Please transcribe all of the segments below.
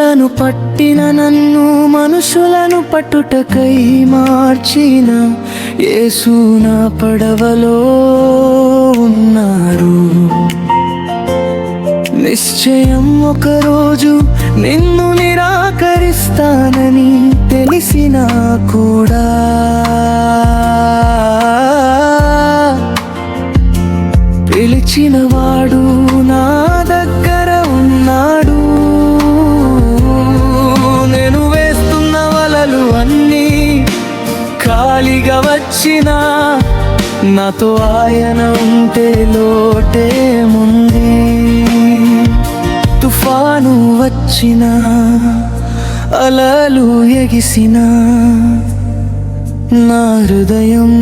పాములను పట్టిన నన్ను మనుషులను పట్టుటకై మార్చిన యేసు నా పడవలో ఉన్నాడు. నిశ్చయం ఒకరోజు నిన్ను నిరాకరిస్తానని తెలిసినా కూడా పిలిచినవాడు నా దగ్గర ఉన్నాడు. నేను వేస్తున్న వలలు అన్నీ ఖాళీగా వచ్చినా నాతో ఆయన ఉంటే లోటేముంది. తుఫాను వచ్చినా అలలు ఎగిసినా నా హృదయం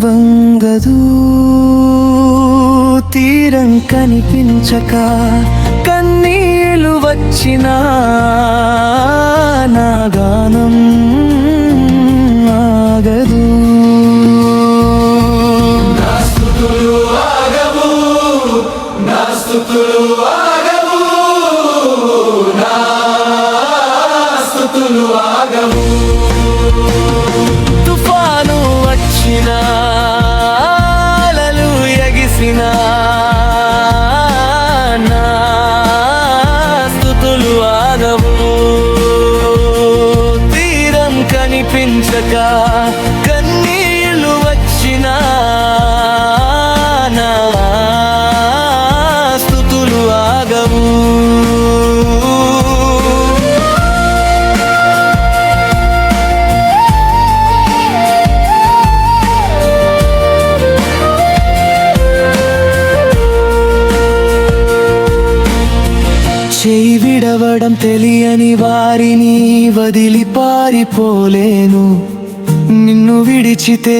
వంగదు. తీరం కనిపించక కన్నీళ్ళు వచ్చినా నా గానం ఆగదు. నా స్తుతులు ఆగవు, నా స్తుతులు ఆగవు, నా స్తుతులు ఆగవు. తుఫాను వచ్చినా అలలు ఎగిసినా నా స్తుతులు ఆగవు. తీరం కనిపించక కన్నీళ్ళు వచ్చినా నా స్తుతులు ఆగవు. చేయి విడవడం తెలియని వారిని వదిలి పారిపోలేను. నిన్ను విడిచితే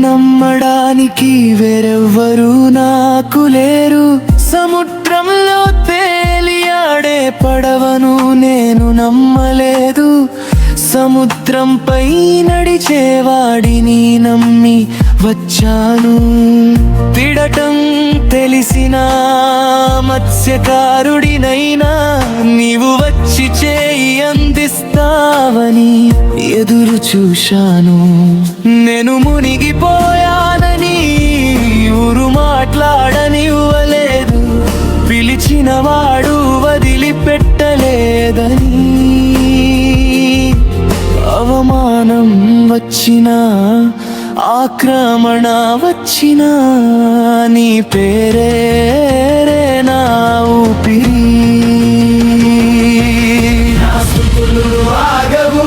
నమ్మడానికి వేరెవ్వరూ నాకు లేరు. సముద్రంలో తేలియాడే పడవను నేను నమ్మలేదు. సముద్రంపై నడిచేవాడిని నమ్మి వచ్చాను. తిడటం తెలిసిన మత్స్యకారుడినైనా నీవు వచ్చి చేయి అందిస్తావని ఎదురు చూశాను. నేను మునిగిపోయానని ఊరు మాట్లాడనివ్వలేదు. పిలిచిన వాడు వదిలిపెట్టలేదని అవమానం వచ్చినా ఆక్రమణ వచ్చినా నీ పేరే నా ఊపిరి. నా స్తుతులు ఆగవు,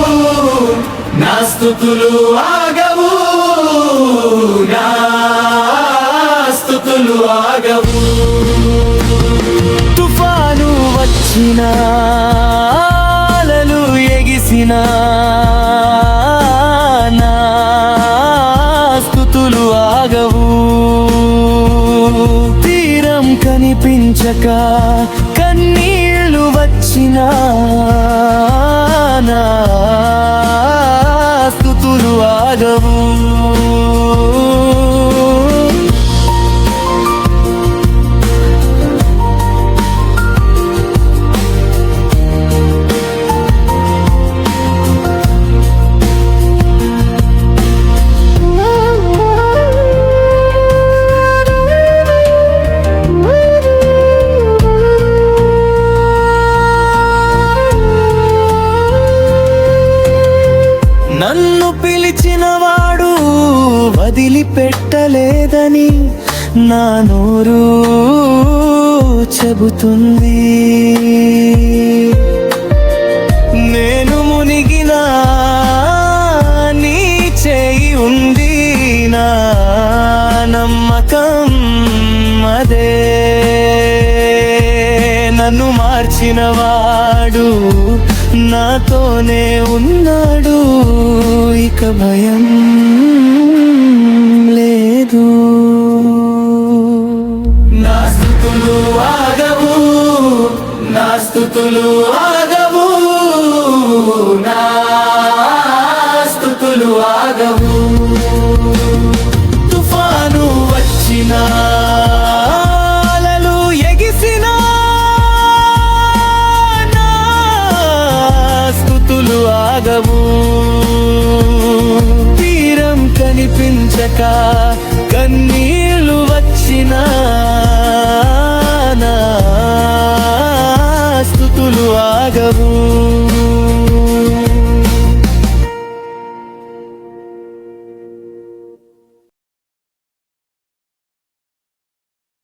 నా స్తుతులు ఆగవు, నా స్తుతులు ఆగవు. తుఫాను వచ్చినా అలలు ఎగిసినా నా స్తుతులు ఆగవు. తీరం కనిపించక కన్నీళ్ళు వచ్చినా నా స్తుతులు ఆగవు. నన్ను పిలిచిన వాడు వదిలిపెట్టలేదని నా నోరు చెబుతుంది. నేను మునిగినా నీ చేయి ఉంది. నా నమ్మకం అదే. నన్ను మార్చిన వాడు నాతోనే ఉన్నాడు. ఇక భయం లేదు. నా స్తుతులు ఆగవు, నా స్తుతులు ఆగవు, నా స్తుతులు ఆగవు. తుఫాను వచ్చినా అలలు ఎగిసినా నా ఆగవు తీరం కనిపించక కన్నీళ్లు వచ్చినా